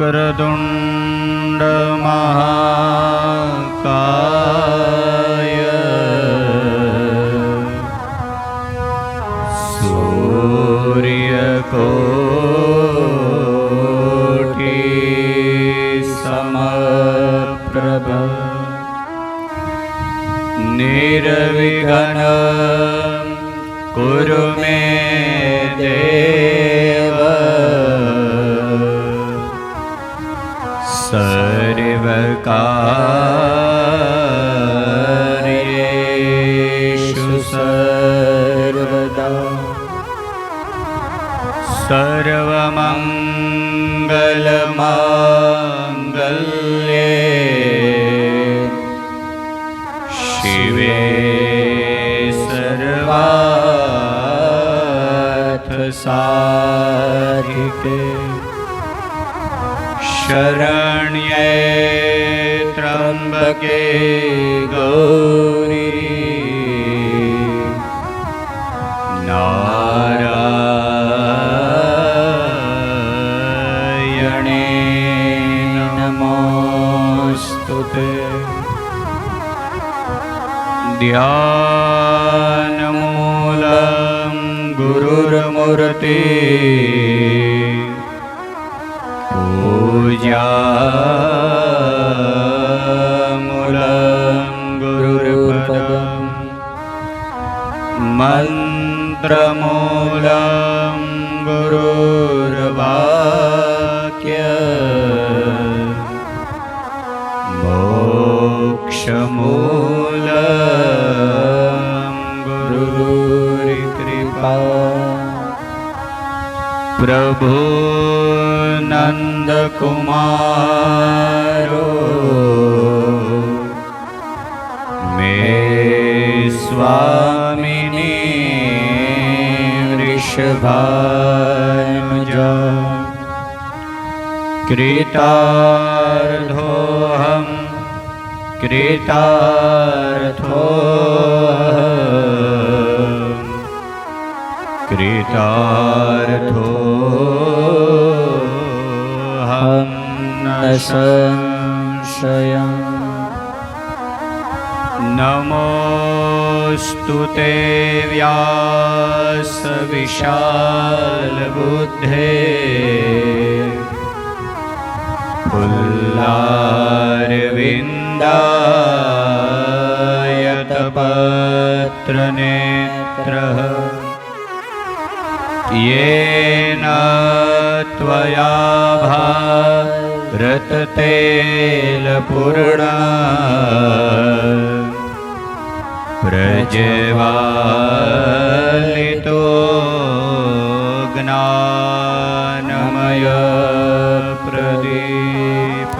વક્રતુંડ મહાકાય સૂર્યકોટિ સમપ્રભ નિર્વિઘ્નં કુરુ મે દેવ સર્વકાર્યેષુ સર્વદા સર્વમંગલમાંગલ્યે શિવે સર્વાર્થસાધિકે શરણ્યે ત્રંબકે ગૌરી નારાયણે નમોસ્તુતે. ધ્યાનમૂલં ગુરુર્મૂર્તિ પૂજામૂલં ગુરુર્પદં મંત્રમૂલં ગુરુર્વાક્ય મોક્ષમૂલં ગુરુર્કૃપા. પ્રભુ નંદકુમારો મે સ્વામિની વૃષભાનુજા કૃતાર્થોહમ કૃતાર્થોહમ ન સંશયં. નમોસ્તુતે વ્યાસ વિશાલ બુદ્ધે પુલ્લારવિંદાયત પત્રનેત્રઃ येन त्वया भारततेलपूर्णः प्रज्वालितो ज्ञानमय प्रदीप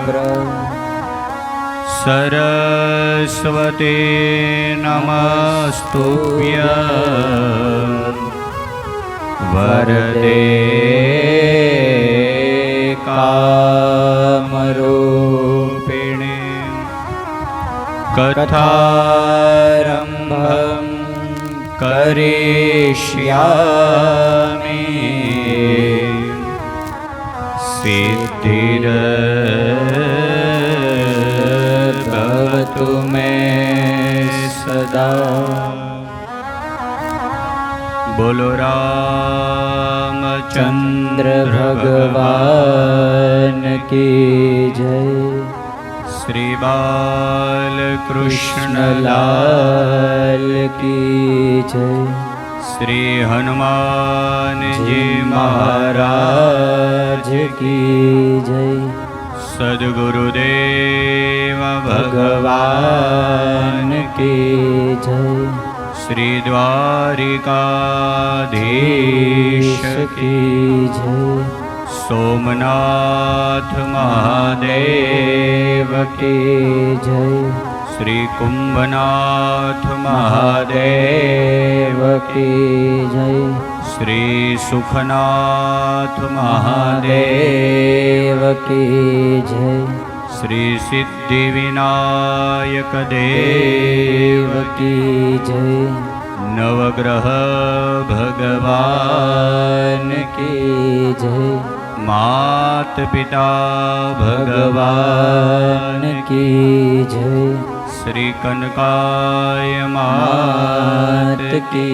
सरस्वती सरस्वती नमस्तुभ्यं वरदे कामरूपिणे कथारम्भं करिष्यामि सिद्धिर्भवतु मे सदा। बोलो रामचंद्र भगवान की जय। श्री बालकृष्ण लाल की जय। श्री हनुमान जी महाराज की जय। सद्गुरुदेव भगवान की जय। श्री द्वारिकाधीश की जय। सोमनाथ महादेव की जय। श्री कुंभनाथ महादेव की जय। श्री सुखनाथ महादेव की जय। श्री सिद्धिविनायक देव की जय। नवग्रह भगवान की जय। मात पिता भगवान की जय। श्री कनकाय मात की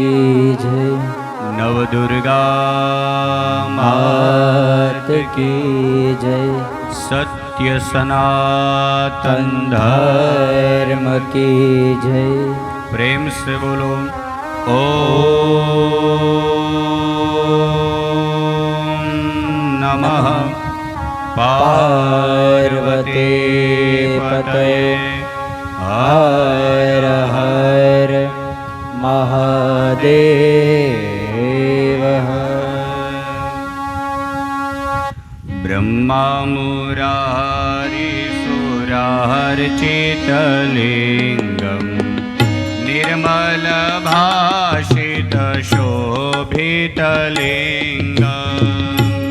जय। नवदुर्गा मात की जय। सत्य सनातन धर्म की जय। प्रेम से बोलो ओम नमः पार्वती पतये हर हर महादेव। ब्रह्मा मुरारी सुरार्चितलिङ्गं निर्मल भाषित शोभितलिङ्गम्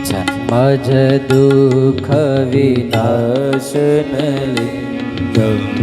जन्मज दुःख विनाशन लिङ्गम्